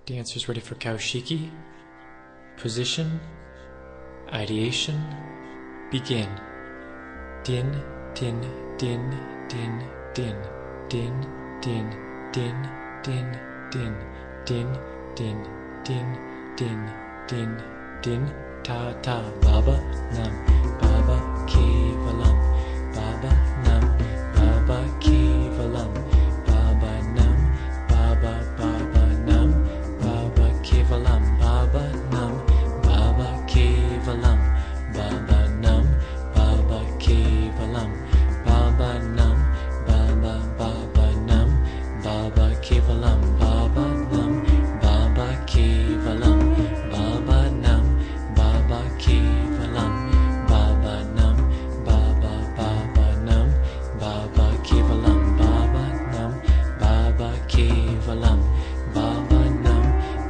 Dancers ready for Kaoshiki. Position, ideation, begin. Din, din, din, din, din, din, din, din, din, din, din, din, din, din, din, din, ta ta, baba nam, baba kevalam, baba nam, baba kevalam, baba nam, baba baba nam, baba kevalam, baba nam, baba kevalam, baba nam, baba kevalam, baba nam, baba baba nam, baba kevalam, baba nam, baba kevalam, baba nam, baba kevalam, baba nam, baba baba nam, baba kevalam, baba nam, baba kevalam, baba nam,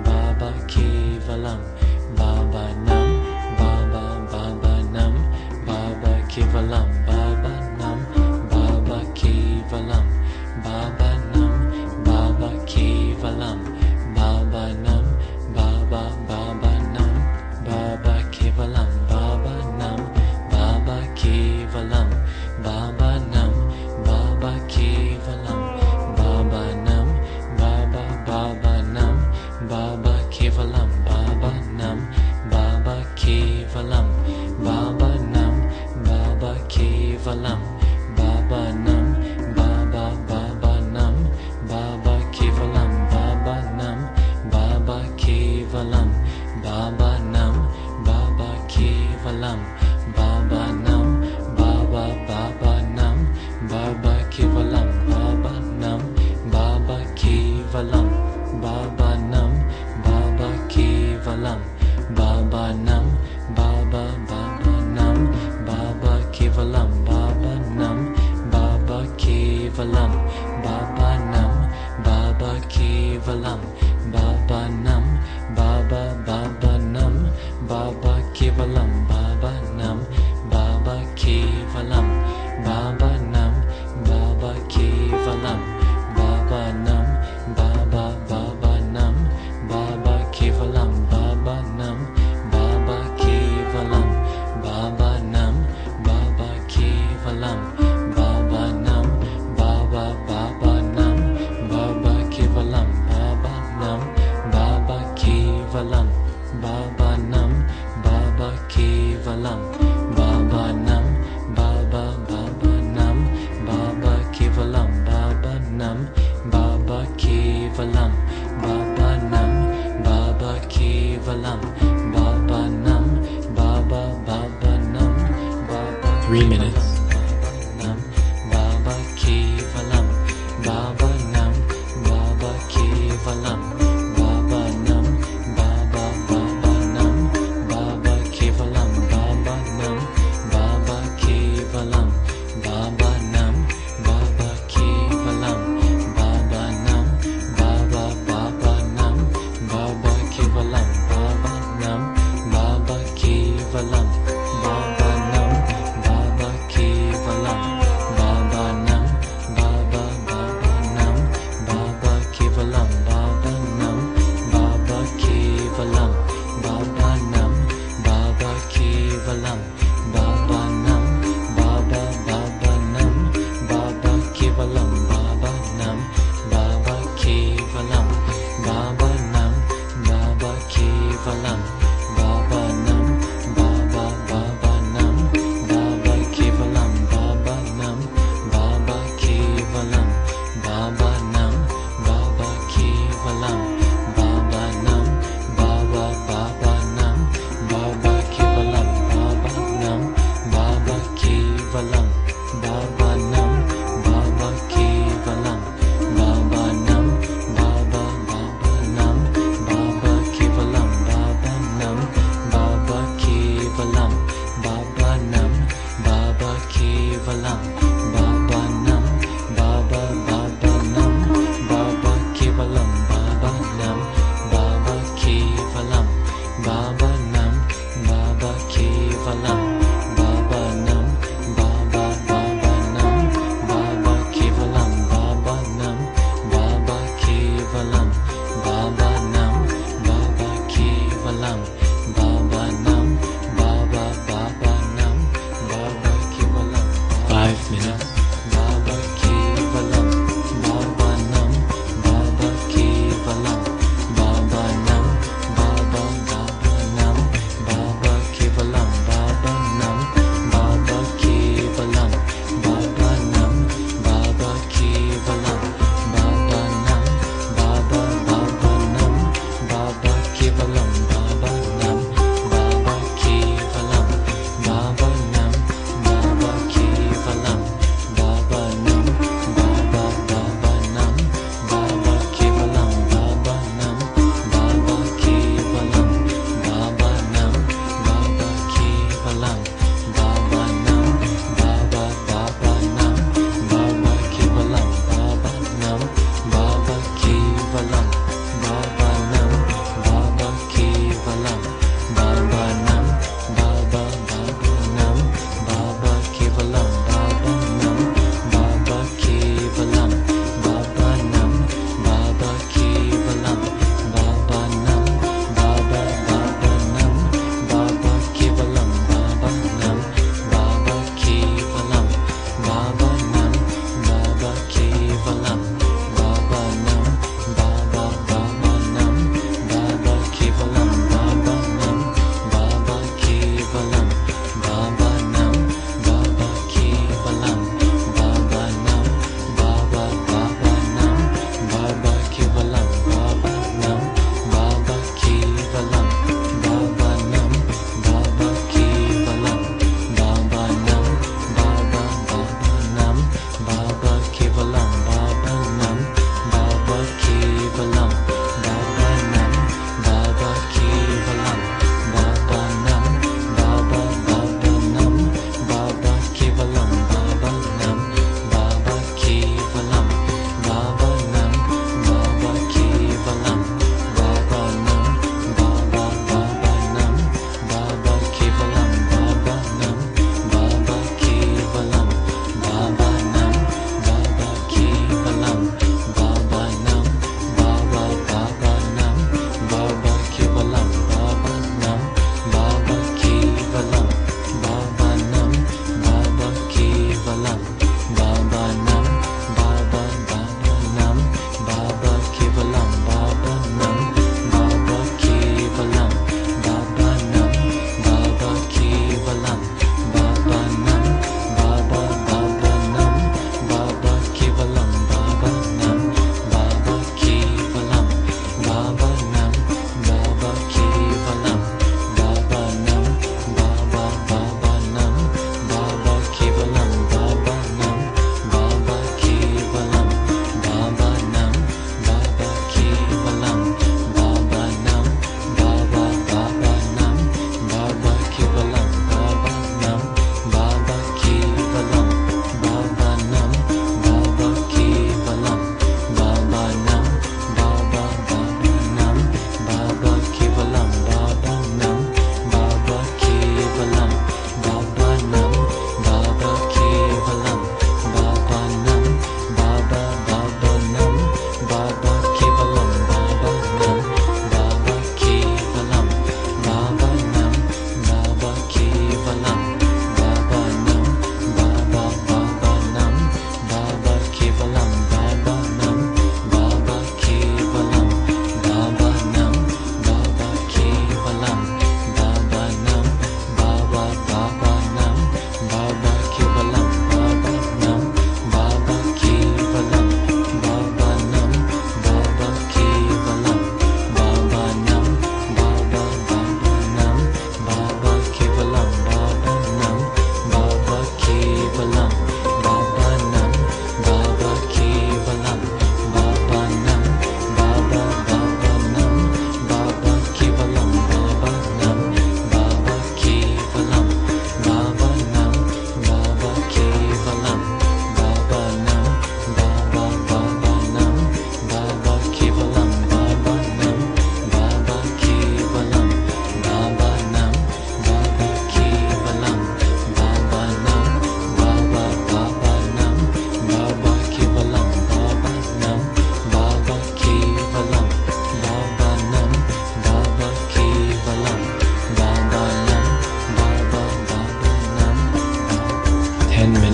baba kevalam, baba nam, baba baba nam, baba kevalam, baba nam, baba kevalam, baba nam, baba kevalam, baba nam, baba baba nam, baba kevalam, baba nam, baba kevalam, baba nam, baba kevalam, baba nam, baba baba nam, baba kevalam, baba nam, baba kevalam, baba nam, baba kevalam, baba nam, baba baba nam, baba kevalam, baba nam, baba kevalam, baba nam, baba kevalam, baba nam, baba baba nam, baba kevalam, baba nam, baba kevalam, baba nam, baba kevalam, baba nam, baba baba nam, baba kevalam, baba nam, baba kevalam, baba nam, baba kevalam, baba nam, baba baba nam, baba kevalam, baba nam, baba kevalam, baba nam, baba kevalam, baba nam, baba baba nam, baba kevalam, baba nam, baba kevalam, baba nam, baba kevalam, baba nam, baba baba nam, baba kevalam, baba nam, baba kevalam, baba nam, baba kevalam, baba nam, baba baba nam, baba kevalam, baba nam, baba kevalam, baba nam, baba kevalam, baba nam, baba baba nam, baba 3 minutes. Nam, baba kevalam, baba nam, baba kevalam, baba nam, baba baba nam, baba kevalam, baba nam, baba kevalam, baba nam, baba kevalam, baba nam, baba baba nam, baba kevalam, baba nam, baba kevalam, baba nam, baba kevalam, baba nam, baba baba nam, baba kevalam, baba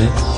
Габінет.